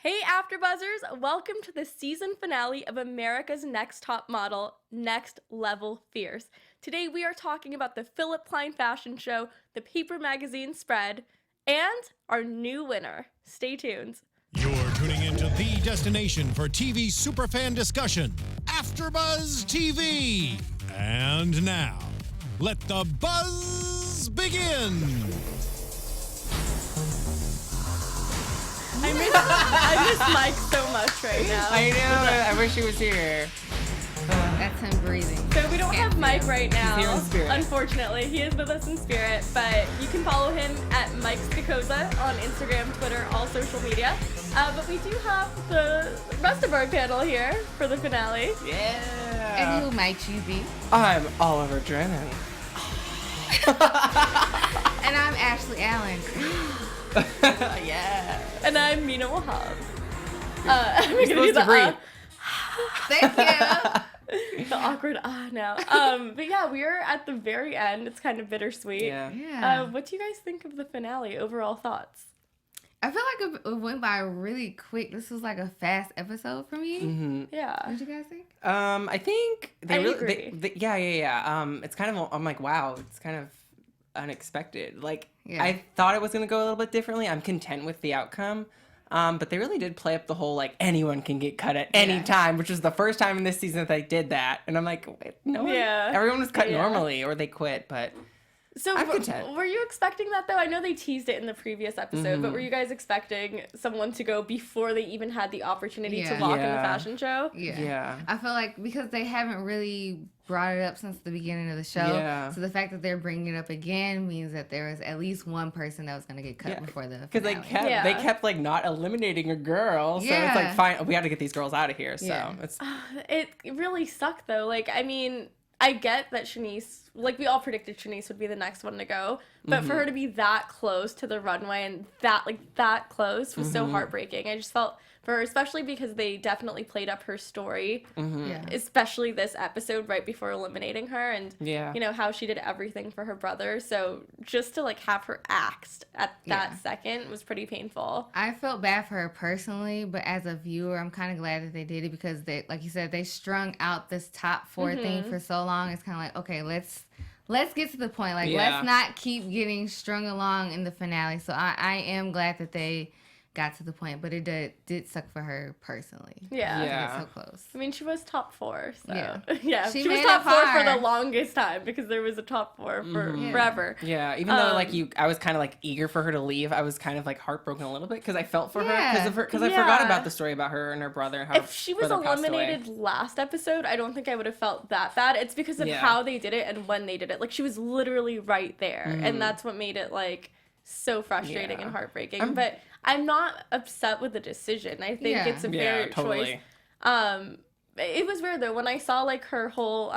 Hey AfterBuzzers, welcome to the season finale of America's Next Top Model, Next Level Fierce. Today we are talking about the Philip Klein fashion show, the Paper Magazine spread, and our new winner. Stay tuned. You're tuning into the destination for TV superfan discussion, AfterBuzz TV. And now, let the buzz begin. I miss Mike so much right now. I know. I wish he was here. That's him breathing. So we don't have Mike right now. He's here in spirit. Unfortunately, he is with us in spirit, but you can follow him at Mike Spicoza on Instagram, Twitter, all social media. But we do have the rest of our panel here for the finale. Yeah. And who might you be? I'm Oliver Drennan. And I'm Ashley Allen. Yeah. And I'm Mina Wahab. You're supposed to breathe. Thank you. The awkward now. But yeah, we are at the very end. It's kind of bittersweet. Yeah. What do you guys think of the finale? Overall thoughts? I feel like it went by really quick. This was like a fast episode for me. Mm-hmm. Yeah. What did you guys think? I think they I really. agree. Yeah. It's kind of. I'm like, wow. It's kind of unexpected. Like, Yeah. I thought it was gonna go a little bit differently. I'm content with the outcome. But they really did play up the whole, like, anyone can get cut at any time, which was the first time in this season that they did that. And I'm like, wait, no one, everyone was cut normally, or they quit, but So I'm content. Were you expecting that, though? I know they teased it in the previous episode, but were you guys expecting someone to go before they even had the opportunity to walk in the fashion show? Yeah. I feel like because they haven't really brought it up since the beginning of the show, so the fact that they're bringing it up again means that there was at least one person that was going to get cut before the finale. Because they kept like not eliminating a girl, so it's like, fine, we got to get these girls out of here. So it's it really sucked though. Like, I mean, I get that Shanice, like, we all predicted Shanice would be the next one to go, but for her to be that close to the runway and that close was so heartbreaking. I just felt for her, especially because they definitely played up her story, especially this episode right before eliminating her, and you know how she did everything for her brother. So just to like have her axed at that second was pretty painful. I felt bad for her personally, but as a viewer, I'm kind of glad that they did it because they, like you said, they strung out this top four thing for so long. It's kind of like, okay, let's get to the point. Like, let's not keep getting strung along in the finale. So I am glad that they got to the point, but it did suck for her personally. Yeah. So close. I mean, she was top four, so She was made top it four for far. the longest time because there was a top four for forever. Yeah, even though like I was kind of like eager for her to leave. I was kind of like heartbroken a little bit because I felt for her because I forgot about the story about her and her brother. How if she was eliminated last episode, I don't think I would have felt that bad. It's because of how they did it and when they did it. Like, she was literally right there, and that's what made it like so frustrating and heartbreaking. But I'm not upset with the decision. I think it's a fair choice. It was weird though when I saw like her whole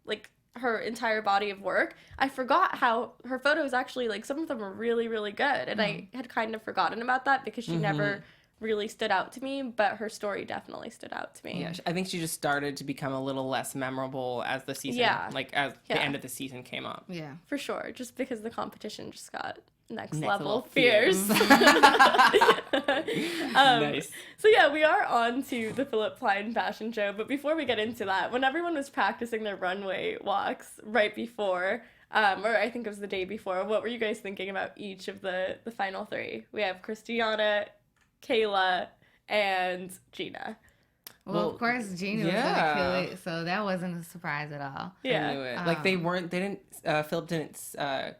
like her entire body of work. I forgot how her photos actually, like, some of them were really, really good, and I had kind of forgotten about that because she never really stood out to me, but her story definitely stood out to me. Yeah, I think she just started to become a little less memorable as the season, as the end of the season came up. Yeah, for sure. Just because the competition just got next level fierce. Nice. So yeah, we are on to the Philip Klein fashion show, but before we get into that, when everyone was practicing their runway walks right before, or I think it was the day before, what were you guys thinking about each of the final three? We have Crystianna, Kayla, and Gina. Well, of course, Gina was gonna kill it, so that wasn't a surprise at all. Yeah, I knew it. Like Philip didn't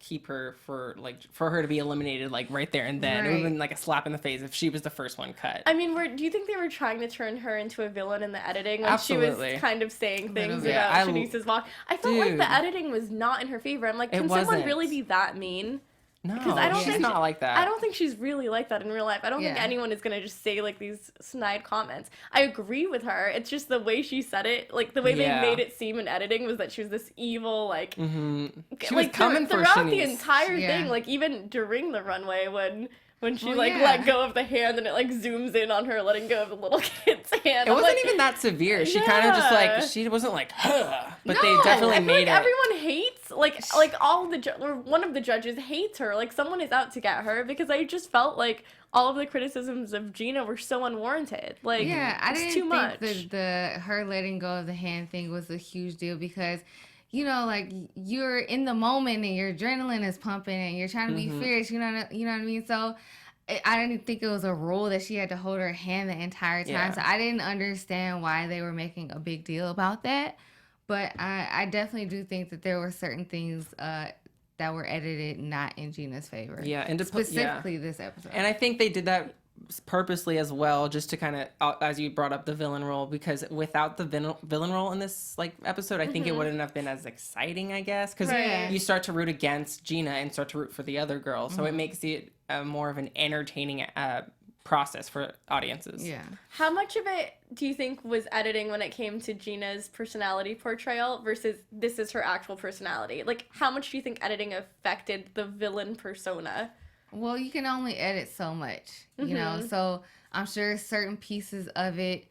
keep her for her to be eliminated like right there and then. It would have been like a slap in the face if she was the first one cut. I mean, do you think they were trying to turn her into a villain in the editing when she was kind of saying things about Shanice's walk? I felt like the editing was not in her favor. I'm like, can someone really be that mean? No, because I don't she's think not like that. I don't think she's really like that in real life. I don't think anyone is going to just say like these snide comments. I agree with her. It's just the way she said it, like the way they made it seem in editing was that she was this evil, like, she was coming for throughout Shanice. the entire thing, like even during the runway when she let go of the hand and it like zooms in on her letting go of the little kid's hand. It wasn't even that severe. She kind of just like, she wasn't like, huh. But they definitely made it. Everyone hates, like all the one of the judges hates her. Like, someone is out to get her because I just felt like all of the criticisms of Gina were so unwarranted. Like, I it's didn't too much. think that her letting go of the hand thing was a huge deal because, you know, like, you're in the moment and your adrenaline is pumping and you're trying to be fierce, you know what I mean? So I didn't think it was a rule that she had to hold her hand the entire time. Yeah. So I didn't understand why they were making a big deal about that. But I definitely do think that there were certain things that were edited not in Gina's favor. Yeah, and specifically this episode. And I think they did that purposely as well, just to kind of, as you brought up, the villain role, because without the villain role in this like episode, I think it wouldn't have been as exciting, I guess, because you start to root against Gina and start to root for the other girl, so it makes it more of an entertaining process for audiences. Yeah. How much of it do you think was editing when it came to Gina's personality portrayal versus this is her actual personality? Like, how much do you think editing affected the villain persona? Well, you can only edit so much, you know, so I'm sure certain pieces of it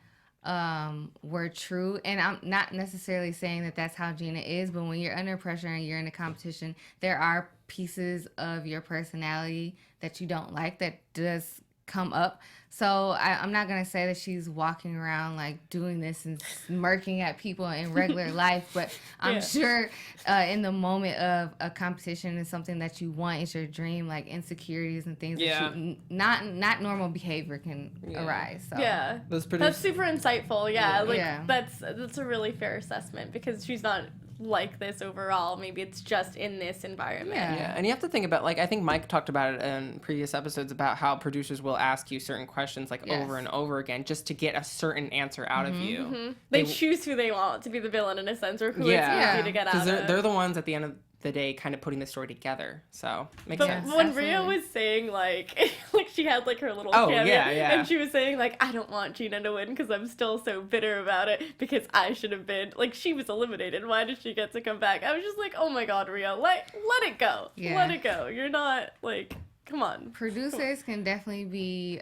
were true, and I'm not necessarily saying that that's how Gina is, but when you're under pressure and you're in a competition, there are pieces of your personality that you don't like that does come up. So I'm not going to say that she's walking around like doing this and smirking at people in regular life, but I'm sure in the moment of a competition is something that you want, it's your dream, like insecurities and things that you, not normal behavior can arise. So. Yeah, that's super insightful. That's a really fair assessment because she's not like this overall. Maybe it's just in this environment. Yeah, and you have to think about, like, I think Mike talked about it in previous episodes about how producers will ask you certain questions like over and over again just to get a certain answer out of you. They choose who they want to be the villain in a sense, or who it's easy to get out of. Because they're the ones at the end of the day kind of putting the story together, so makes sense. When Rhea was saying like she had like her little cameo, and she was saying like, I don't want Gina to win because I'm still so bitter about it because I should have been, like, she was eliminated, why did she get to come back? I was just like, oh my god, Rhea, let it go. Let it go. You're not, like, come on. Producers can definitely be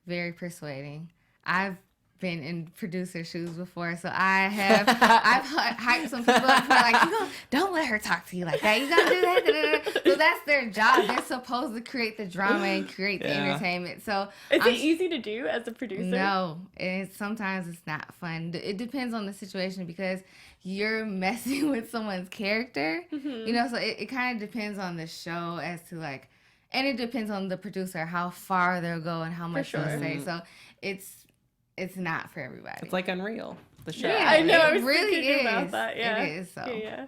very persuading. I've been in producer shoes before, so I've hyped some people up for like, don't let her talk to you like that. You gotta do that. So that's their job. They're supposed to create the drama and create the entertainment. So is it easy to do as a producer? No, sometimes it's not fun. It depends on the situation because you're messing with someone's character. You know, so it kind of depends on the show as to like, and it depends on the producer how far they'll go and how much they'll say. So it's not for everybody. It's like Unreal, the show. Yeah, I know. I was really thinking about that. Yeah, it is. So yeah.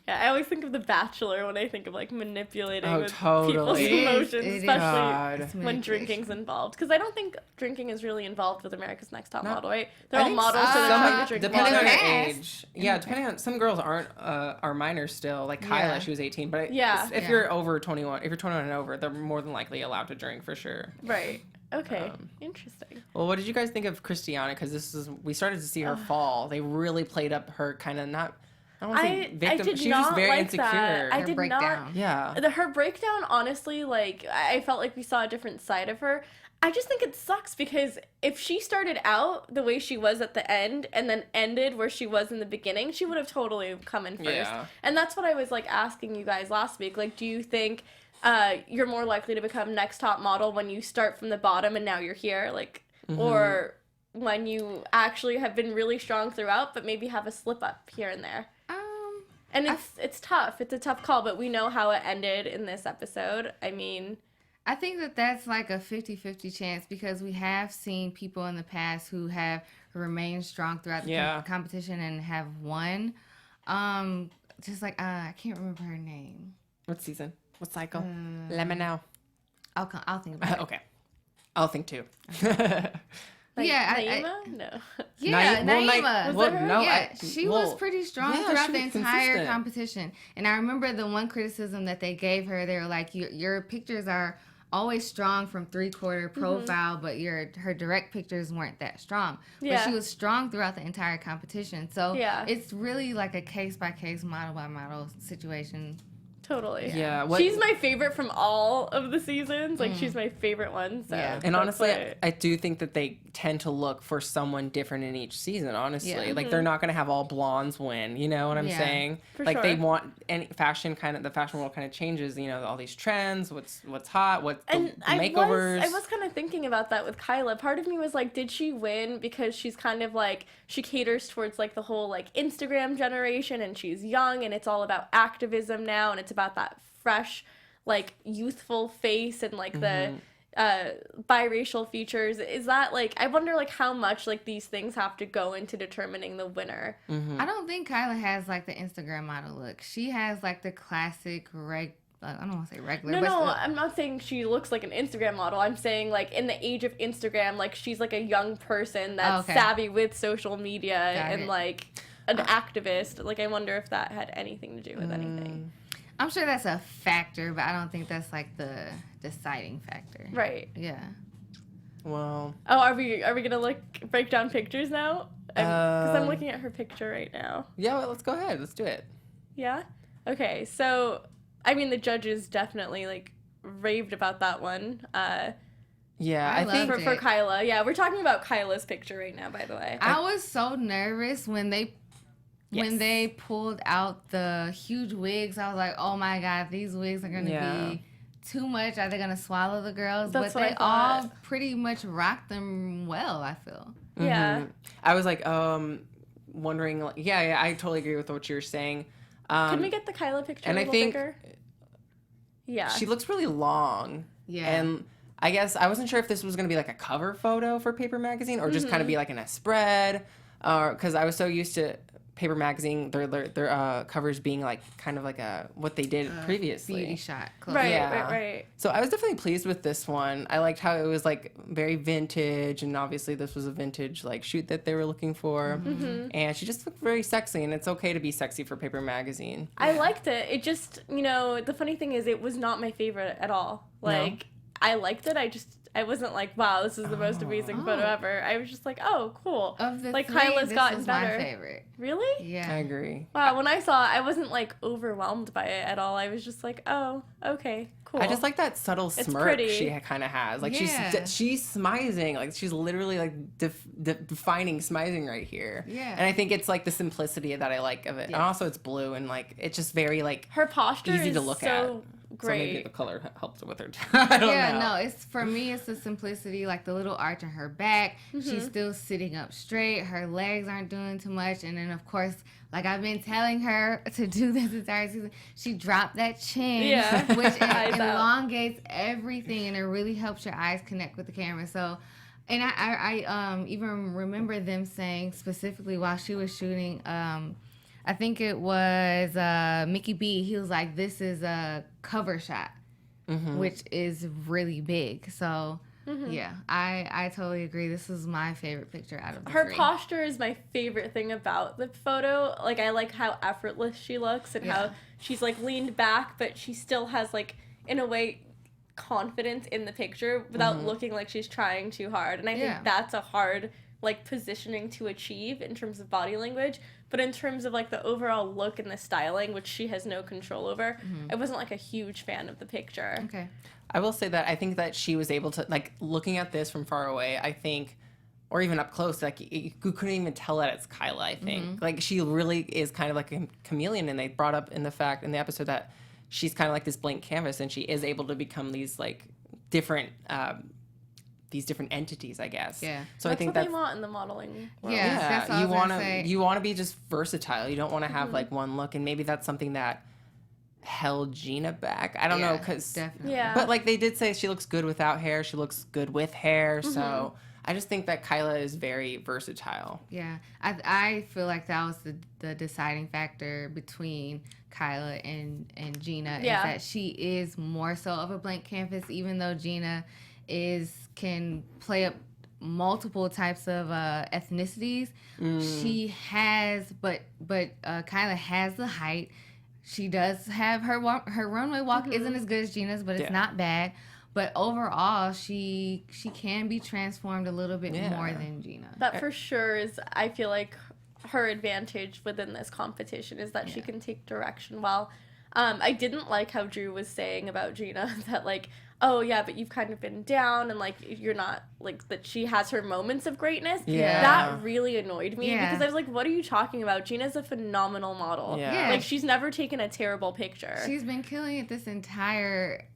I always think of The Bachelor when I think of like manipulating with totally. people's emotions, especially when drinking's involved. Because I don't think drinking is really involved with America's Next Top Model, right? They're all models, so they're trying to drink depending water. on your age. Yeah, depending on, some girls are minors still. Like Kyla, she was 18, but if you're over 21, if you're 21 and over, they're more than likely allowed to drink for sure. Right. Okay, interesting. Well, what did you guys think of Crystianna? Because we started to see her fall. They really played up her kind of not. I don't want to say victim. She was just very insecure. That. I did breakdown. not. Yeah. Her breakdown, honestly, like I felt like we saw a different side of her. I just think it sucks because if she started out the way she was at the end and then ended where she was in the beginning, she would have totally come in first. Yeah. And that's what I was like asking you guys last week. Like, do you think you're more likely to become next top model when you start from the bottom and now you're here, like, or when you actually have been really strong throughout but maybe have a slip up here and there? And it's tough. It's a tough call, but we know how it ended in this episode. I mean, I think that's like a 50-50 chance because we have seen people in the past who have remained strong throughout the competition and have won. Just like, I can't remember her name. What season? What cycle? Let me know. I'll think about it. Okay. I'll think too. Like, Naima? No. Yeah, Naima. Was that her? She was pretty strong throughout the entire competition. And I remember the one criticism that they gave her, they were like, your pictures are always strong from 3/4 profile, but her direct pictures weren't that strong. But she was strong throughout the entire competition. So it's really like a case-by-case, model-by-model situation Totally. Yeah. She's my favorite from all of the seasons. Like, she's my favorite one. So and honestly, I do think that they tend to look for someone different in each season, honestly. Like, they're not going to have all blondes win, you know what I'm saying? For like, sure. they want any fashion the fashion world kind of changes, you know, all these trends, what's hot, the makeovers. I was kind of thinking about that with Kyla. Part of me was like, did she win because she's kind of like, she caters towards like the whole like Instagram generation and she's young and it's all about activism now and it's about that fresh, like, youthful face and like the biracial features. Is that like, I wonder like how much like these things have to go into determining the winner. I don't think Kyla has like the Instagram model look. She has like the classic I don't want to say regular. No, I'm not saying she looks like an Instagram model. I'm saying like in the age of Instagram, like she's like a young person that's savvy with social media and like an activist. Like, I wonder if that had anything to do with anything. I'm sure that's a factor, but I don't think that's like the deciding factor. Right. Yeah. Well. Oh, are we gonna break down pictures now? Because I'm looking at her picture right now. Yeah, well, let's go ahead. Let's do it. Yeah. Okay. So, I mean, the judges definitely like raved about that one. Yeah, I think for Kyla. Yeah, we're talking about Kyla's picture right now, by the way. I was so nervous when they pulled out the huge wigs. I was like, oh my God, these wigs are going to be too much. Are they going to swallow the girls? That's but they all pretty much rocked them well, I feel. Yeah. I was like, wondering, like, yeah, I totally agree with what you're saying. Can we get the Kyla picture a little bigger? Yeah. She looks really long. Yeah. And I guess I wasn't sure if this was going to be like a cover photo for Paper Magazine or just kind of be like in a spread. Because I was so used to Paper Magazine, their covers being like kind of like what they did previously. Beauty shot. Right. So I was definitely pleased with this one. I liked how it was like very vintage, and obviously this was a vintage like shoot that they were looking for. And she just looked very sexy, and it's okay to be sexy for Paper Magazine. I liked it. It just, the funny thing is it was not my favorite at all. Like, I liked it. I wasn't like, wow, this is the most amazing photo ever. I was just like, oh, cool. Of the like, three, Kyla's gotten was better. My favorite. Really? Yeah. I agree. Wow, when I saw it, I wasn't like overwhelmed by it at all. I was just like, oh, okay, cool. I just like that subtle smirk pretty. she kind of has. Like, she's smizing. Like, she's literally like defining smizing right here. Yeah. And I think it's like the simplicity that I like of it. Yeah. And also it's blue and like it's just very like her posture easy is to look so at. Great. So maybe the color helps with her. I don't know. No, it's for me. It's the simplicity, like the little arch in her back. She's still sitting up straight. Her legs aren't doing too much, and then of course, like I've been telling her to do this entire season, she dropped that chin, which elongates everything, and it really helps your eyes connect with the camera. So. And I even remember them saying specifically while she was shooting, I think it was Mickey B. He was like, this is a cover shot, which is really big. So, yeah, I totally agree. This is my favorite picture out of the three. Her three. posture is my favorite thing about the photo. Like, I like how effortless she looks and how she's, like, leaned back, but she still has, like, in a way, confidence in the picture without looking like she's trying too hard. And I think that's a hard like positioning to achieve in terms of body language, but in terms of like the overall look and the styling, which she has no control over, I wasn't like a huge fan of the picture. Okay. I will say that I think that she was able to, like, looking at this from far away, I think, or even up close, like, you couldn't even tell that it's Kyla, I think. Like, she really is kind of like a chameleon, and they brought up in the episode that she's kind of like this blank canvas, and she is able to become these, like, different entities, I guess. Yeah. So that's I think what they want in the modeling world. That's what you want to be just versatile. You don't want to have like one look, and maybe that's something that held Gina back. I don't know, because but like they did say she looks good without hair. She looks good with hair. So I just think that Kyla is very versatile. Yeah, I feel like that was the deciding factor between Kyla and Gina is that she is more so of a blank canvas, even though Gina can play up multiple types of ethnicities. She has, but Kyla has the height. She does have her runway walk isn't as good as Gina's, but it's not bad. But overall, she can be transformed a little bit more than Gina. That for sure is, I feel like, her advantage within this competition is that she can take direction while I didn't like how Drew was saying about Gina that, like, oh, yeah, but you've kind of been down and, like, you're not, like, that she has her moments of greatness. Yeah. That really annoyed me because I was like, what are you talking about? Gina's a phenomenal model. Yeah. Like, she's never taken a terrible picture. She's been killing it this entire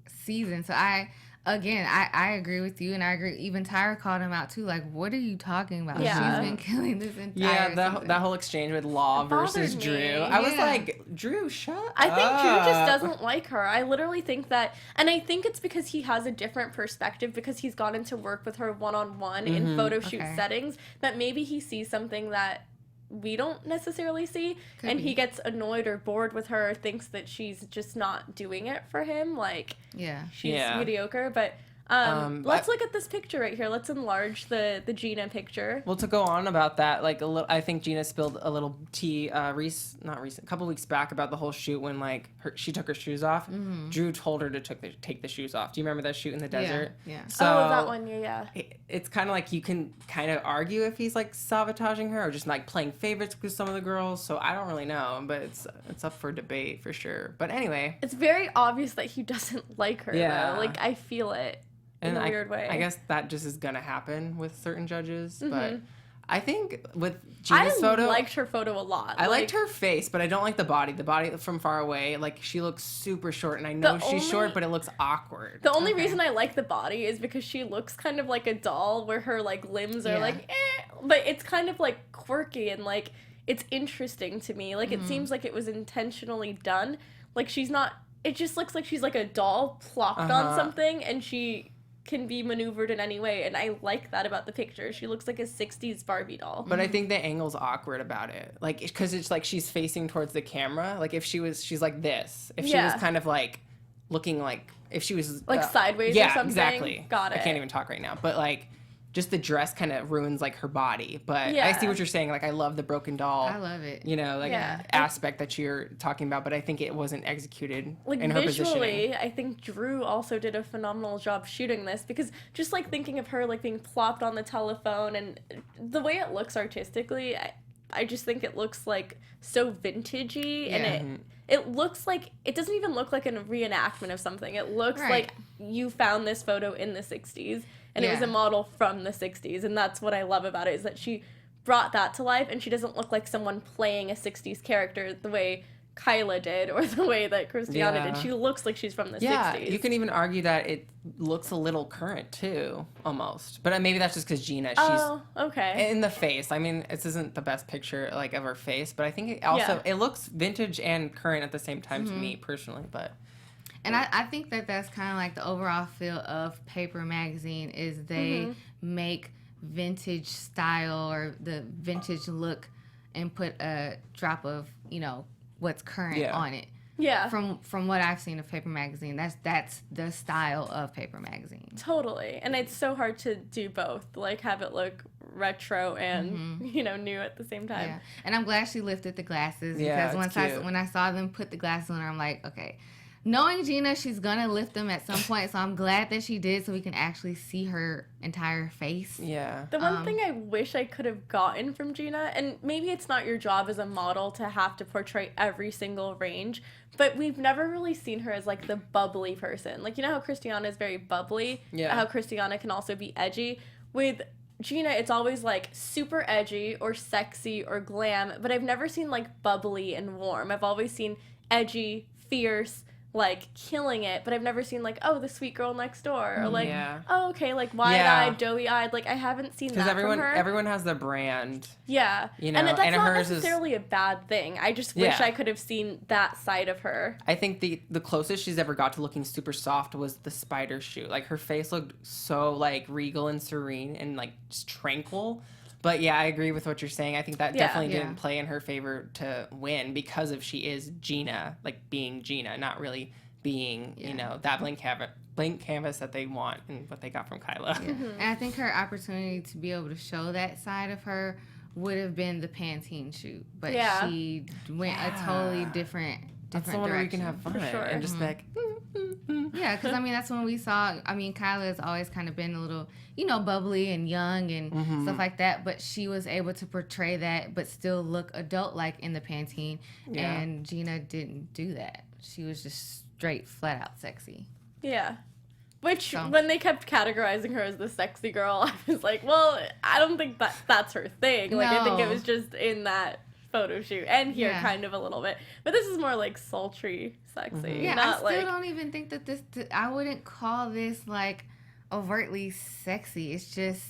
season. So I agree with you, and I agree. Even Tyra called him out too. Like, what are you talking about? Yeah. She's been killing this entire season. that whole exchange with Law versus Drew. I was like, Drew, shut up. I think Drew just doesn't like her. I literally think that, and I think it's because he has a different perspective because he's gotten to work with her one-on-one in photo shoot settings, that maybe he sees something that we don't necessarily see, and he gets annoyed or bored with her, thinks that she's just not doing it for him, like she's mediocre. But let's look at this picture right here. Let's enlarge the Gina picture. Well, to go on about that, like I think Gina spilled a little tea a couple weeks back about the whole shoot when like she took her shoes off. Drew told her to take the shoes off. Do you remember that shoot in the desert? Yeah. So that one, yeah. It's kind of like you can kind of argue if he's like sabotaging her or just like playing favorites with some of the girls. So I don't really know, but it's up for debate for sure. But anyway, it's very obvious that he doesn't like her. Yeah. Though. Like I feel it. In a weird way. I guess that just is gonna happen with certain judges, but I think with Gina's photo, I liked her photo a lot. I liked her face, but I don't like the body. The body from far away, like she looks super short, and I know she's short, but it looks awkward. The only reason I like the body is because she looks kind of like a doll, where her like limbs are like, but it's kind of like quirky and like it's interesting to me. Like it seems like it was intentionally done. Like she's not. It just looks like she's like a doll plopped on something, and she can be maneuvered in any way, and I like that about the picture. She looks like a 60s Barbie doll. But I think the angle's awkward about it. Like, because it's like she's facing towards the camera. Like, if she's like this. If she was kind of like looking like, if she was... like sideways or something? Yeah, exactly. Got it. I can't even talk right now. But like, just the dress kind of ruins like her body. But I see what you're saying. Like, I love the broken doll. I love it. You know, like aspect that you're talking about. But I think it wasn't executed in her visually, positioning. I think Drew also did a phenomenal job shooting this, because just like thinking of her like being plopped on the telephone and the way it looks artistically, I just think it looks like so vintagey, and it looks like, it doesn't even look like a reenactment of something. It looks like you found this photo in the 60s. And it was a model from the 60s, and that's what I love about it, is that she brought that to life, and she doesn't look like someone playing a 60s character the way Kyla did, or the way that Crystianna did. She looks like she's from the 60s. Yeah, you can even argue that it looks a little current, too, almost. But maybe that's just because Gina, she's in the face. I mean, this isn't the best picture, like, of her face, but I think it also, it looks vintage and current at the same time to me, personally, but... And I think that's kind of like the overall feel of Paper Magazine, is they make vintage style or the vintage look and put a drop of, you know, what's current on it. Yeah. From what I've seen of Paper Magazine, that's the style of Paper Magazine. Totally. And it's so hard to do both, like have it look retro and, you know, new at the same time. Yeah. And I'm glad she lifted the glasses, because when I saw them put the glasses on her, I'm like, okay. Knowing Gina, she's gonna lift them at some point, so I'm glad that she did, so we can actually see her entire face. Yeah. The one thing I wish I could have gotten from Gina, and maybe it's not your job as a model to have to portray every single range, but we've never really seen her as like the bubbly person. Like, you know how Crystianna is very bubbly? Yeah. How Crystianna can also be edgy? With Gina, it's always like super edgy or sexy or glam, but I've never seen like bubbly and warm. I've always seen edgy, fierce, like killing it, but I've never seen like, oh, the sweet girl next door, or like, oh, okay, like wide-eyed, doughy-eyed. Like, I haven't seen that from her. Everyone has their brand. Yeah, you know, and that's not necessarily a bad thing. I just wish I could have seen that side of her. I think the closest she's ever got to looking super soft was the spider shoot. Like, her face looked so like regal and serene and like just tranquil. But yeah, I agree with what you're saying. I think that definitely didn't play in her favor to win, because of she is Gina, like being Gina, not really being, you know, that blank canvas that they want and what they got from Kyla. Yeah. And I think her opportunity to be able to show that side of her would have been the Pantene shoot, but she went a totally different That's the one direction. where you can have fun For sure. and just like, Yeah, because, I mean, that's when we saw, I mean, Kyla has always kind of been a little, you know, bubbly and young and stuff like that, but she was able to portray that but still look adult-like in the Pantene, and Gina didn't do that. She was just straight, flat-out sexy. Yeah. Which, when they kept categorizing her as the sexy girl, I was like, well, I don't think that's her thing. Like, I think it was just in that photo shoot, and here kind of a little bit. But this is more, like, sultry sexy. Yeah, not I still don't even think that this, I wouldn't call this, like, overtly sexy. It's just...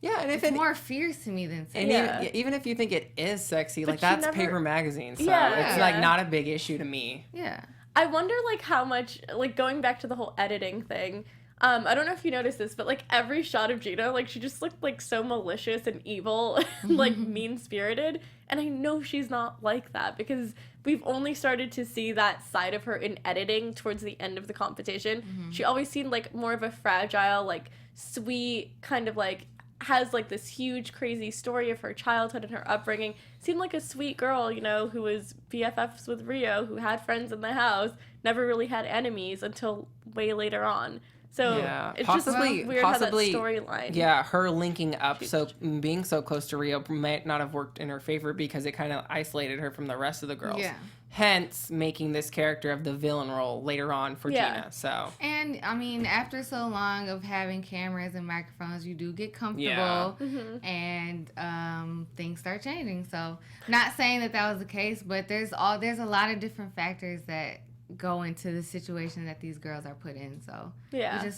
Yeah, and if it's more fierce to me than sexy. And even if you think it is sexy, like, that's Paper Magazine, so it's, like, not a big issue to me. Yeah. I wonder, like, how much, like, going back to the whole editing thing, I don't know if you noticed this, but, like, every shot of Gina, like, she just looked, like, so malicious and evil, and, like, mean-spirited, and I know she's not like that, because we've only started to see that side of her in editing towards the end of the competition. She always seemed, like, more of a fragile, like, sweet, kind of, like, has, like, this huge, crazy story of her childhood and her upbringing. Seemed like a sweet girl, you know, who was BFFs with Rio, who had friends in the house, never really had enemies until way later on. So it's possibly, just weird how that storyline. Yeah, her linking up, so being so close to Rio might not have worked in her favor because it kind of isolated her from the rest of the girls. Yeah. Hence, making this character of the villain role later on for Gina. So. And, I mean, after so long of having cameras and microphones, you do get comfortable, and things start changing. So, not saying that was the case, but there's a lot of different factors that go into the situation that these girls are put in. So,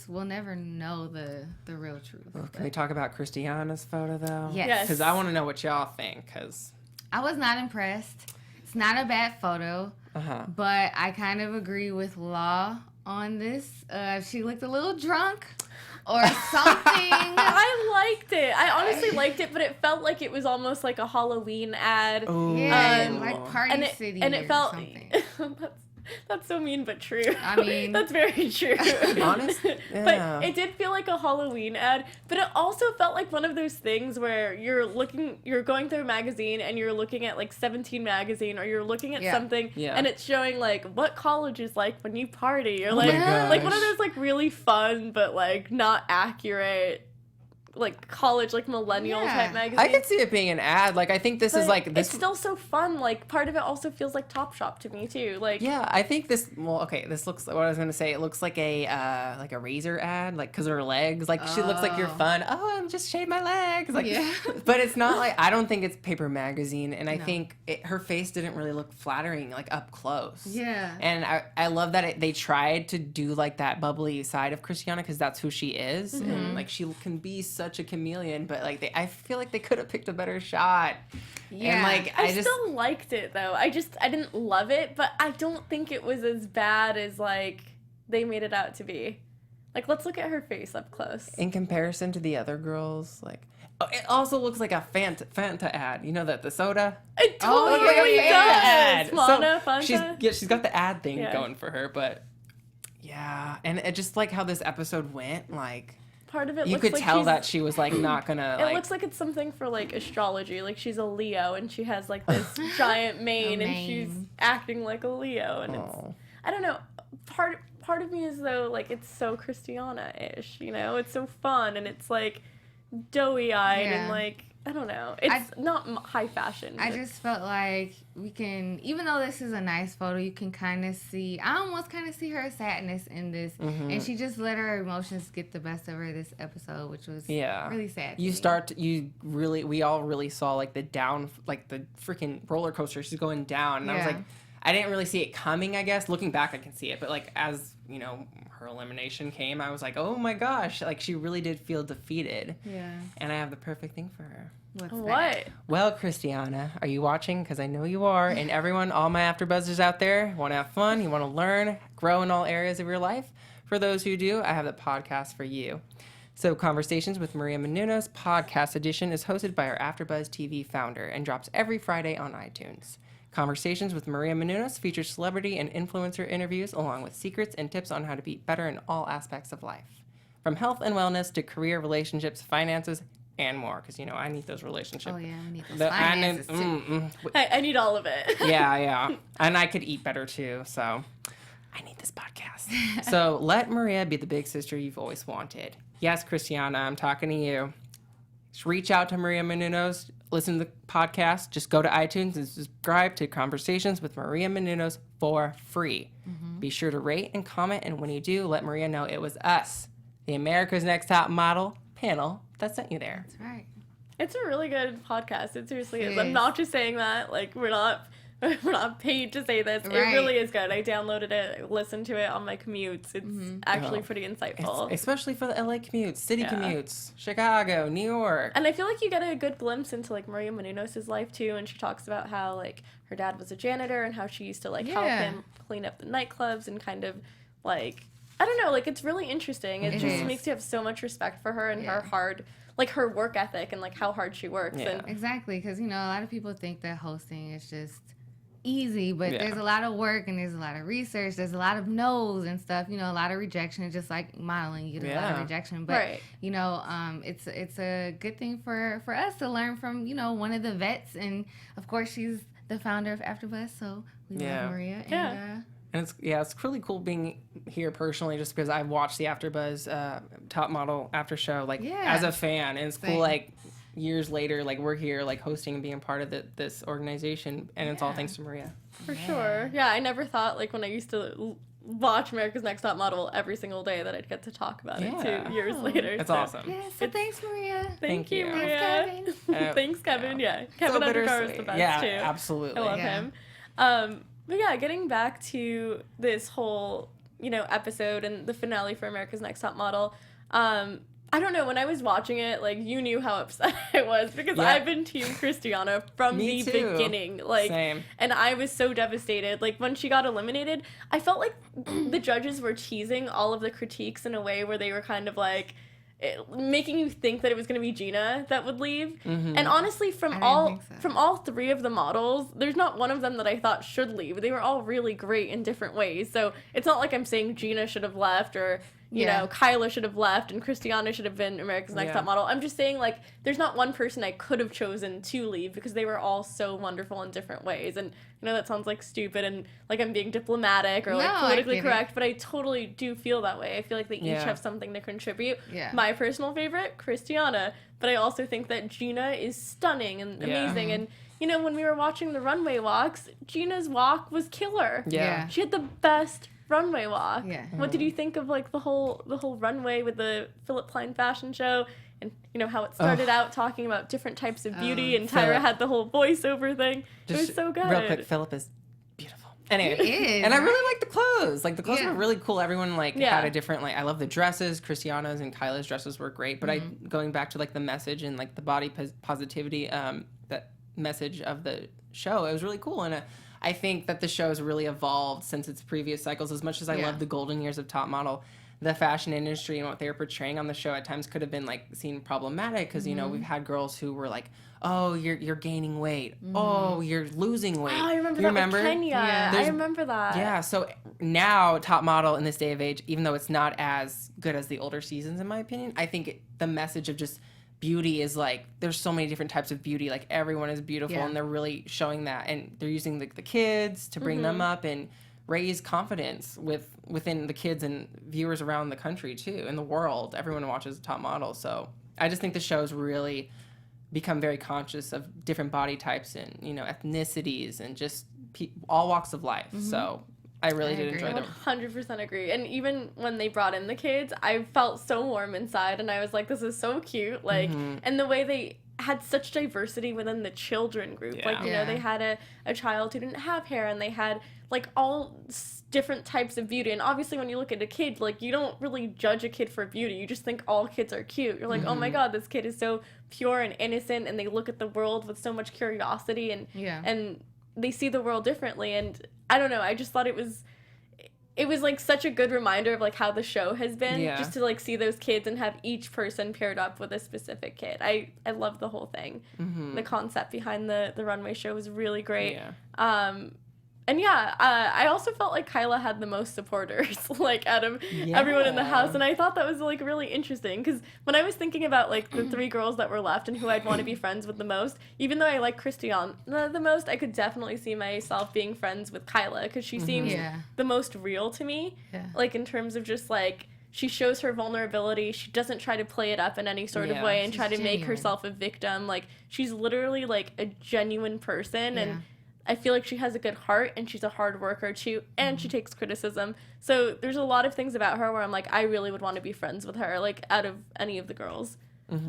we'll never know the real truth. Well, can we talk about Crystianna's photo, though? Yes. Because I want to know what y'all think, because... I was not impressed. It's not a bad photo, but I kind of agree with Law on this. She looked a little drunk or something. I liked it. I honestly liked it, but it felt like it was almost like a Halloween ad. Ooh. Yeah, like Party City and it felt something. That's so mean, but true. I mean... That's very true. Honest? Yeah. But it did feel like a Halloween ad, but it also felt like one of those things where you're going through a magazine and you're looking at, like, 17 magazine, or you're looking at something and it's showing, like, what college is like when you party, or, like, like one of those, like, really fun but, like, not accurate, like, college, like, millennial type magazine. I could see it being an ad. Like, I think this is, like... It's still so fun. Like, part of it also feels like Topshop to me, too. Like... Yeah, I think this... Well, okay, this looks... What I was going to say, it looks like a Razor ad, like, because her legs. Like, she looks like you're fun. Oh, I'm just shaving my legs. Like, but it's not like... I don't think it's Paper Magazine, and I think her face didn't really look flattering, like, up close. Yeah. And I love that they tried to do, like, that bubbly side of Crystianna, because that's who she is. And, like, she can be such a chameleon, but like I feel like they could have picked a better shot. Yeah, and like I still liked it though. I didn't love it, but I don't think it was as bad as like they made it out to be. Like, let's look at her face up close. In comparison to the other girls, like it also looks like a Fanta ad. You know that the soda? It totally does. Ad. Fanta, so Fanta. She's got the ad thing going for her, but and it just like how this episode went, like part of it you could tell that she was like not gonna it looks like it's something for like astrology, like she's a Leo and she has like this giant mane and she's acting like a Leo, and it's I don't know, part of me is though like it's so Crystianna-ish, you know, it's so fun and it's like doughy-eyed and like I don't know, it's not high fashion. I just felt like we can, even though this is a nice photo, you can kind of see, I almost kind of see her sadness in this, and she just let her emotions get the best of her this episode, which was really sad. We all really saw like the freaking roller coaster. She's going down, and I was like, I didn't really see it coming, I guess. Looking back, I can see it, but like as you know, her elimination came, I was like, oh my gosh, like she really did feel defeated. Yeah. And I have the perfect thing for her. What's that? Well, Crystianna, are you watching? Because I know you are. And everyone, all my AfterBuzzers out there, want to have fun, you want to learn, grow in all areas of your life. For those who do, I have the podcast for you. So Conversations with Maria Menounos podcast edition is hosted by our AfterBuzz TV founder and drops every Friday on iTunes. Conversations with Maria Menounos features celebrity and influencer interviews along with secrets and tips on how to be better in all aspects of life. From health and wellness to career, relationships, finances, and more. Because, you know, I need those relationships. Oh, yeah, I need those finances, too. I need all of it. Yeah. And I could eat better, too. So I need this podcast. So let Maria be the big sister you've always wanted. Yes, Crystianna, I'm talking to you. Just reach out to Maria Menounos. Listen to the podcast. Just go to iTunes and subscribe to Conversations with Maria Menounos for free. Mm-hmm. Be sure to rate and comment, and when you do, let Maria know it was us, the America's Next Top Model panel, that sent you there. That's right. It's a really good podcast. It seriously is. I'm not just saying that. Like, we're not paid to say this. Right. It really is good. I downloaded it, I listened to it on my commutes. It's actually pretty insightful. Especially for the LA commutes, city commutes, Chicago, New York. And I feel like you get a good glimpse into, like, Maria Menounos' life, too. And she talks about how, like, her dad was a janitor and how she used to, like, help him clean up the nightclubs and kind of, like, I don't know, like, it's really interesting. It just makes you have so much respect for her and her hard, like, her work ethic and, like, how hard she works. Yeah. And exactly, because, you know, a lot of people think that hosting is just easy, but there's a lot of work and there's a lot of research. There's a lot of no's and stuff, you know, a lot of rejection, just like modeling, you get a lot of rejection. But, you know, it's a good thing for us to learn from, you know, one of the vets. And, of course, she's the founder of AFTERBUZZ, so we love Maria. And it's really cool being here personally, just because I've watched the AFTERBUZZ Top Model after show, like, as a fan. And it's cool, like, years later, like, we're here, like, hosting and being part of this organization, and it's all thanks to Maria. For sure. Yeah, I never thought, like, when I used to watch America's Next Top Model every single day that I'd get to talk about it 2 years later. It's awesome. Yeah, so thanks, Maria. Thank you, Maria. Thanks, Kevin. Thanks, Kevin. Yeah, Kevin Undercar is the best, too. Yeah, absolutely. I love him. But yeah, getting back to this whole, you know, episode and the finale for America's Next Top Model, I don't know, when I was watching it, like, you knew how upset I was, because I've been Team Crystianna from the beginning. Like, same. And I was so devastated. Like, when she got eliminated, I felt like the judges were teasing all of the critiques in a way where they were kind of like, making you think that it was going to be Gina that would leave. Mm-hmm. And honestly, from all three of the models, there's not one of them that I thought should leave. They were all really great in different ways. So it's not like I'm saying Gina should have left, or you know, Kyla should have left and Crystianna should have been America's Next Top Model. I'm just saying, like, there's not one person I could have chosen to leave, because they were all so wonderful in different ways. And I know that sounds like stupid and like I'm being diplomatic or like politically correct, but I totally do feel that way. I feel like they each have something to contribute. Yeah. My personal favorite, Crystianna, but I also think that Gina is stunning and amazing. And you know, when we were watching the runway walks, Gina's walk was killer. Yeah. She had the best runway walk. Yeah. What did you think of, like, the whole runway with the Philip Plein fashion show, and you know how it started out talking about different types of beauty, and Tyra had the whole voiceover thing. It was so good. Real quick, Philip is beautiful. Anyway, and I really like the clothes. Like, the clothes were really cool. Everyone, like, had a different, like, I love the dresses. Crystianna's and Kyla's dresses were great, but going back to, like, the message and, like, the body positivity, that message of the show, it was really cool. And I think that the show has really evolved since its previous cycles. As much as I love the golden years of Top Model, the fashion industry and what they were portraying on the show at times could have been, like, seen problematic, because you know, we've had girls who were like, oh, you're gaining weight, oh, you're losing weight. Oh, I remember that with Kenya. I remember that. Yeah, so now Top Model in this day of age, even though it's not as good as the older seasons in my opinion, I think the message of just beauty is, like, there's so many different types of beauty, like, everyone is beautiful, and they're really showing that, and they're using the kids to bring them up and raise confidence within the kids and viewers around the country too, in the world. Everyone watches Top Model, so I just think the show's really become very conscious of different body types and, you know, ethnicities and just all walks of life. So I really did enjoy them. 100% agree. And even when they brought in the kids, I felt so warm inside, and I was like, this is so cute. Like, and the way they had such diversity within the children group. Like, you know, they had a child who didn't have hair, and they had, like, all different types of beauty. And obviously when you look at a kid, like, you don't really judge a kid for beauty. You just think all kids are cute. You're like, oh my God, this kid is so pure and innocent, and they look at the world with so much curiosity, and and they see the world differently. And I don't know, I just thought it was like such a good reminder of, like, how the show has been, just to, like, see those kids and have each person paired up with a specific kid. I love the whole thing. The concept behind the runway show was really great. And I also felt like Kyla had the most supporters, like, out of everyone in the house. And I thought that was, like, really interesting. Because when I was thinking about, like, the 3 girls that were left and who I'd want to be friends with the most, even though I like Crystianna the most, I could definitely see myself being friends with Kyla. Because she seems the most real to me. Yeah. Like, in terms of just, like, she shows her vulnerability. She doesn't try to play it up in any sort of way and try to make herself a victim. Like, she's literally, like, a genuine person. And I feel like she has a good heart, and she's a hard worker, too, and she takes criticism. So there's a lot of things about her where I'm like, I really would want to be friends with her, like, out of any of the girls.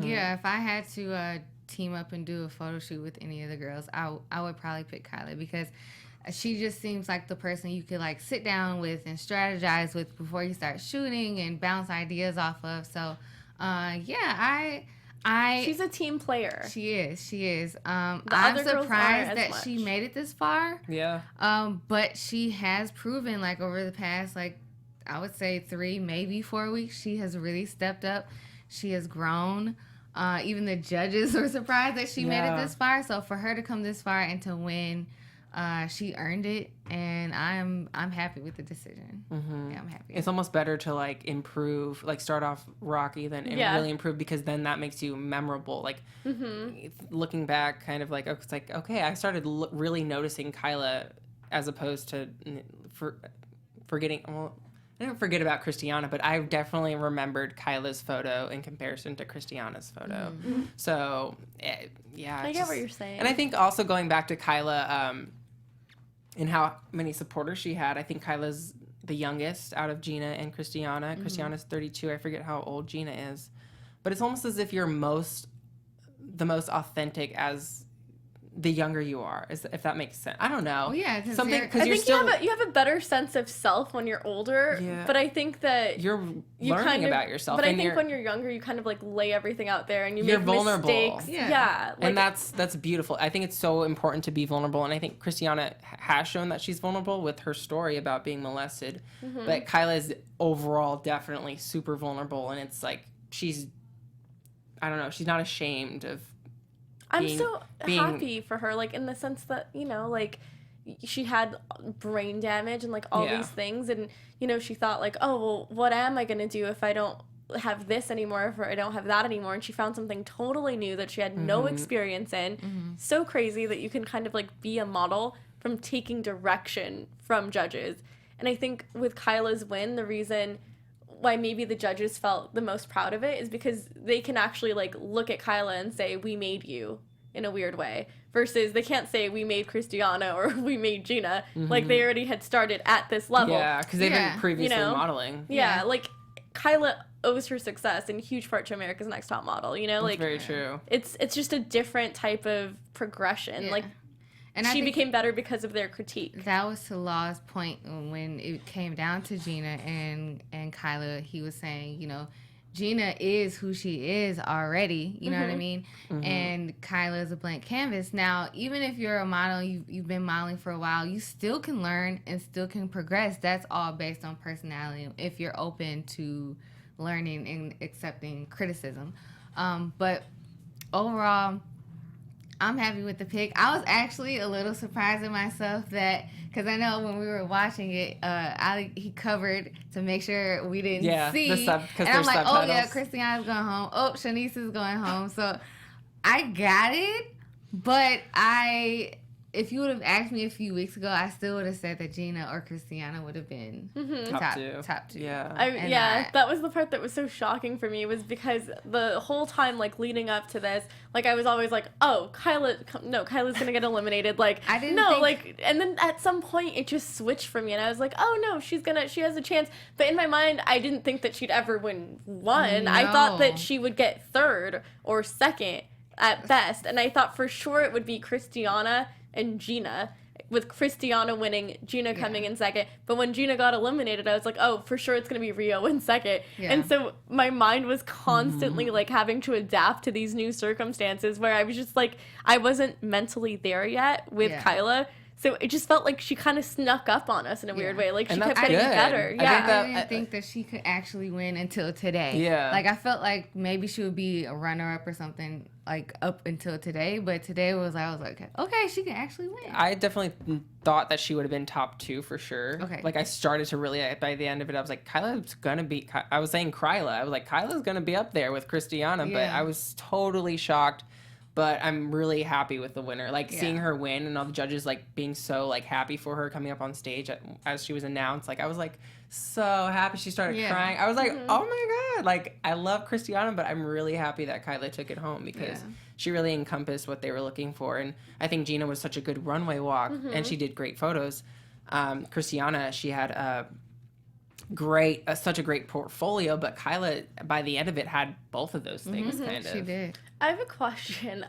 Yeah, if I had to team up and do a photo shoot with any of the girls, I would probably pick Kyla, because she just seems like the person you could, like, sit down with and strategize with before you start shooting and bounce ideas off of. So, she's a team player. She is. I'm surprised that she made it this far. Yeah. But she has proven, like, over the past, like, I would say 3, maybe 4 weeks, she has really stepped up. She has grown. Even the judges were surprised that she made it this far. So for her to come this far and to win, she earned it, and I'm happy with the decision. Yeah, I'm happy. It's almost better to, like, improve, like, start off rocky than really improve, because then that makes you memorable. Like, looking back, kind of like, it's like, okay, I started really noticing Kyla, as opposed to forgetting. Well, I didn't forget about Crystianna, but I definitely remembered Kyla's photo in comparison to Crystianna's photo. So, I get what you're saying. And I think also going back to Kyla, and how many supporters she had, I think Kyla's the youngest out of Gina and Crystianna. Crystianna's 32. I forget how old Gina is. But it's almost as if you're the most authentic as the younger you are, if that makes sense. I don't know. Well, yeah, I think you have a better sense of self when you're older. Yeah. But I think that you're learning about yourself. But I think when you're younger, you kind of, like, lay everything out there, and you're vulnerable. Mistakes. Yeah. Like, and that's beautiful. I think it's so important to be vulnerable, and I think Crystianna has shown that she's vulnerable with her story about being molested. But Kyla is overall definitely super vulnerable, and it's like she's not ashamed of. I'm so happy for her, like, in the sense that, you know, like, she had brain damage and, like, all these things, and, you know, she thought, like, oh, well, what am I going to do if I don't have this anymore, if I don't have that anymore, and she found something totally new that she had no experience in. So crazy that you can kind of, like, be a model from taking direction from judges. And I think with Kyla's win, the reason why maybe the judges felt the most proud of it is because they can actually, like, look at Kyla and say, we made you, in a weird way, versus they can't say we made Crystianna or we made Gina. Like, they already had started at this level. Yeah, because they've been previously modeling. Yeah, like, Kyla owes her success in huge part to America's Next Top Model, you know? Like, very true. It's just a different type of progression. Like, and she became better because of their critique. That was to Law's point when it came down to Gina and Kyla. He was saying, you know, Gina is who she is already. You know what I mean? And Kyla is a blank canvas. Now, even if you're a model, you've been modeling for a while, you still can learn and still can progress. That's all based on personality, if you're open to learning and accepting criticism. But overall, I'm happy with the pick. I was actually a little surprised in myself that, because I know when we were watching it, he covered to make sure we didn't see. And I'm like, subtitles. Oh yeah, Crystianna's going home. Oh, Shanice is going home. So I got it, but if you would have asked me a few weeks ago, I still would have said that Gina or Crystianna would have been top two. Yeah. That was the part that was so shocking for me, was because the whole time, like, leading up to this, like, I was always like, oh, Kyla's gonna get eliminated. Like, I didn't think... like, and then at some point it just switched for me, and I was like, oh no, she has a chance. But in my mind, I didn't think that she'd ever win one. No. I thought that she would get third or second at best, and I thought for sure it would be Crystianna and Gina, with Crystianna winning, Gina coming in second. But when Gina got eliminated, I was like, oh, for sure it's going to be Rio in second. Yeah. And so my mind was constantly, like, having to adapt to these new circumstances where I was just, like, I wasn't mentally there yet with Kyla. So it just felt like she kind of snuck up on us in a weird way. Like, she kept getting better. I didn't think that she could actually win until today. Yeah. Like, I felt like maybe she would be a runner-up or something, like, up until today. But today I was like, okay, she can actually win. I definitely thought that she would have been top 2 for sure. Okay. Like, I started to really, by the end of it, I was like, Kyla's gonna be, I was saying Kryla. I was like, Kyla's gonna be up there with Crystianna, but I was totally shocked. But I'm really happy with the winner. Like, seeing her win and all the judges, like, being so, like, happy for her coming up on stage as she was announced. Like, I was, like, so happy. She started crying. I was like, oh, my God. Like, I love Crystianna, but I'm really happy that Kyla took it home because she really encompassed what they were looking for. And I think Gina was such a good runway walk, and she did great photos. Crystianna, she had such a great portfolio, but Kyla, by the end of it, had both of those things, kind of. She did. I have a question.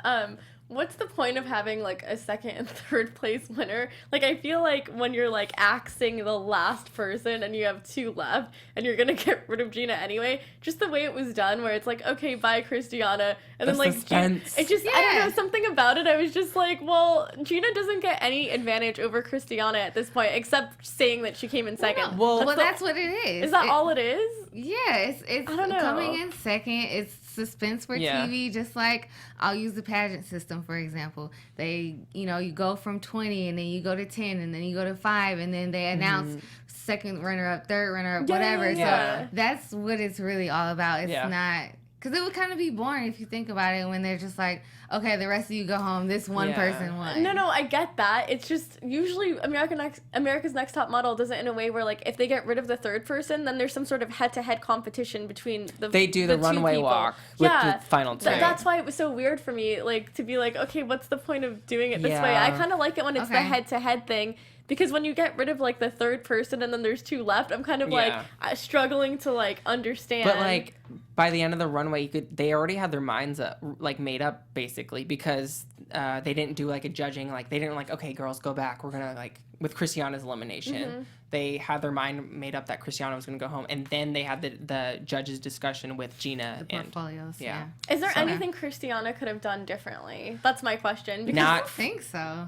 What's the point of having, like, a second and third place winner? Like, I feel like when you're, like, axing the last person and you have 2 left and you're gonna get rid of Gina anyway, just the way it was done where it's like, okay, bye, Crystianna. And then, like, Gina, it just, I don't know, something about it, I was just like, well, Gina doesn't get any advantage over Crystianna at this point, except saying that she came in second. Well, that's what it is. Is that all it is? Yeah, it's I don't know. Coming in second. It's suspense for TV, just like I'll use the pageant system, for example. They, you go from 20 and then you go to 10 and then you go to 5 and then they announce second runner-up, third runner-up, whatever. Yeah. So that's what it's really all about. It's not... Because it would kind of be boring if you think about it when they're just like, okay, the rest of you go home. This one person won. No, I get that. It's just usually America's Next Top Model does it in a way where, like, if they get rid of the third person, then there's some sort of head-to-head competition between They do the runway walk with the final 2. That's why it was so weird for me, like, to be like, okay, what's the point of doing it this way? I kind of like it when it's the head-to-head thing. Because when you get rid of, like, the third person and then there's 2 left, I'm kind of, like, struggling to, like, understand. But, like, by the end of the runway, they already had their minds up, like, made up, basically, because they didn't do, like, a judging. Like, they didn't, like, okay, girls, go back. We're going to, like, with Crystianna's elimination, they had their mind made up that Crystianna was going to go home. And then they had the judges' discussion with Gina. The portfolios, Is there anything Crystianna could have done differently? That's my question. Because I don't think so.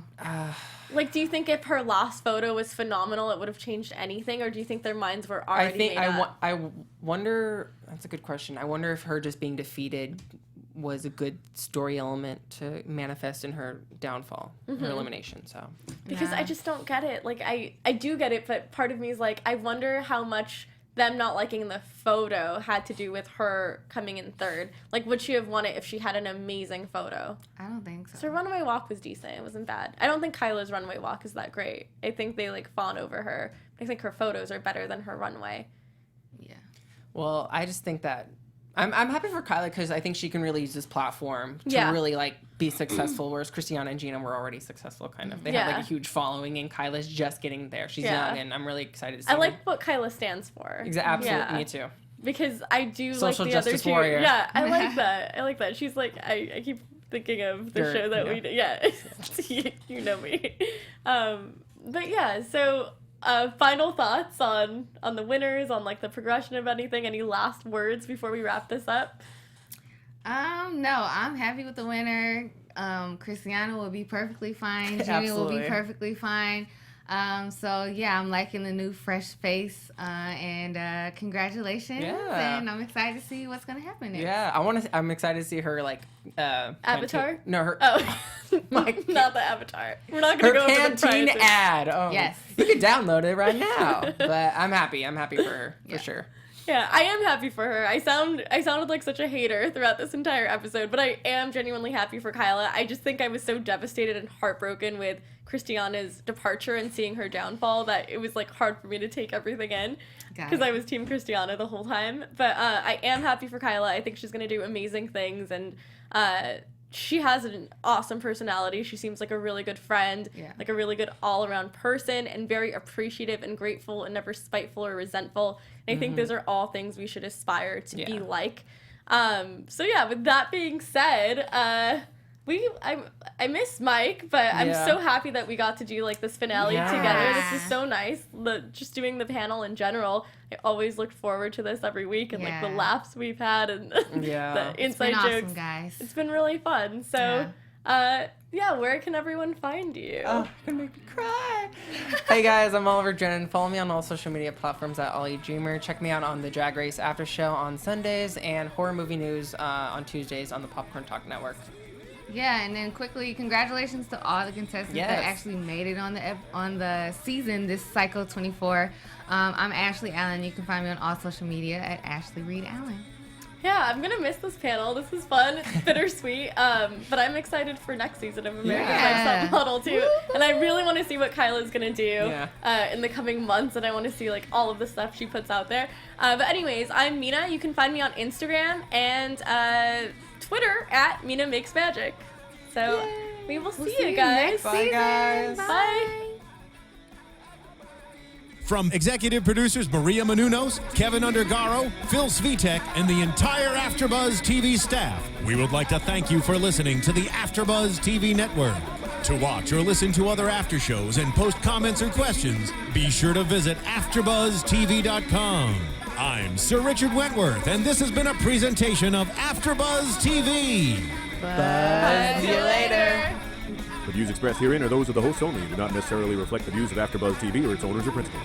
Like, do you think if her last photo was phenomenal, it would have changed anything? Or do you think their minds were already made up? I wonder, that's a good question. I wonder if her just being defeated was a good story element to manifest in her downfall, her elimination, so. Because I just don't get it. Like, I do get it, but part of me is like, I wonder how much them not liking the photo had to do with her coming in third. Like, would she have won it if she had an amazing photo? I don't think so. So her runway walk was decent. It wasn't bad. I don't think Kyla's runway walk is that great. I think they, like, fawn over her. I think her photos are better than her runway. Yeah. Well, I just think that I'm happy for Kyla because I think she can really use this platform to really, like, be successful, whereas Crystianna and Gina were already successful, kind of. They have, like, a huge following, and Kyla's just getting there. She's young, and I'm really excited to see her. I like what Kyla stands for. Absolutely, me too. Because I do Social like the other justice two. warrior. Yeah, I like that. I like that. She's like, I keep thinking of the show that we did. Yeah, you know me. But yeah, so... final thoughts on the winners, on, like, the progression of anything. Any last words before we wrap this up? No, I'm happy with the winner. Crystianna will be perfectly fine. Gina will be perfectly fine. So yeah, I'm liking the new fresh face, and congratulations. Yeah. And I'm excited to see what's gonna happen next. Yeah, I'm excited to see her, like, Avatar? No, her. Oh, not the Avatar. We're not gonna go over the Pantene prices. ad. Oh, yes. You can download it right now. But I'm happy. I'm happy for her for sure. Yeah, I am happy for her. I sounded like such a hater throughout this entire episode, but I am genuinely happy for Kyla. I just think I was so devastated and heartbroken with Crystianna's departure and seeing her downfall that it was, like, hard for me to take everything in because I was Team Crystianna the whole time. But I am happy for Kyla. I think she's going to do amazing things, and she has an awesome personality. She seems like a really good friend, like a really good all-around person, and very appreciative and grateful and never spiteful or resentful. And I think those are all things we should aspire to be like. So yeah, with that being said, I miss Mike, but I'm so happy that we got to do, like, this finale together. This is so nice. Just doing the panel in general. I always looked forward to this every week, and like the laughs we've had and the inside jokes. Awesome, guys. It's been really fun. So Yeah, where can everyone find you? Oh, you're gonna make me cry. Hey guys, I'm Oliver Drennan. Follow me on all social media platforms at Ollie Dreamer. Check me out on the Drag Race After Show on Sundays and Horror Movie News on Tuesdays on the Popcorn Talk Network. Yeah, and then quickly, congratulations to all the contestants that actually made it on the season, this cycle 24. I'm Ashley Allen. You can find me on all social media at Ashley Reed Allen. Yeah, I'm gonna miss this panel. This is fun. It's bittersweet. But I'm excited for next season of American Next Top Model too. And I really want to see what Kyla's gonna do in the coming months. And I want to see like all of the stuff she puts out there. But anyways, I'm Mina. You can find me on Instagram and Twitter at Mina Makes Magic. So we will see you guys. Bye guys. Bye. From executive producers Maria Menounos, Kevin Undergaro, Phil Svitek, and the entire AfterBuzz TV staff, we would like to thank you for listening to the AfterBuzz TV network. To watch or listen to other after shows and post comments or questions, be sure to visit AfterBuzzTV.com. I'm Sir Richard Wentworth, and this has been a presentation of AfterBuzz TV. Bye. See you later. The views expressed herein are those of the hosts only and do not necessarily reflect the views of AfterBuzz TV or its owners or principals.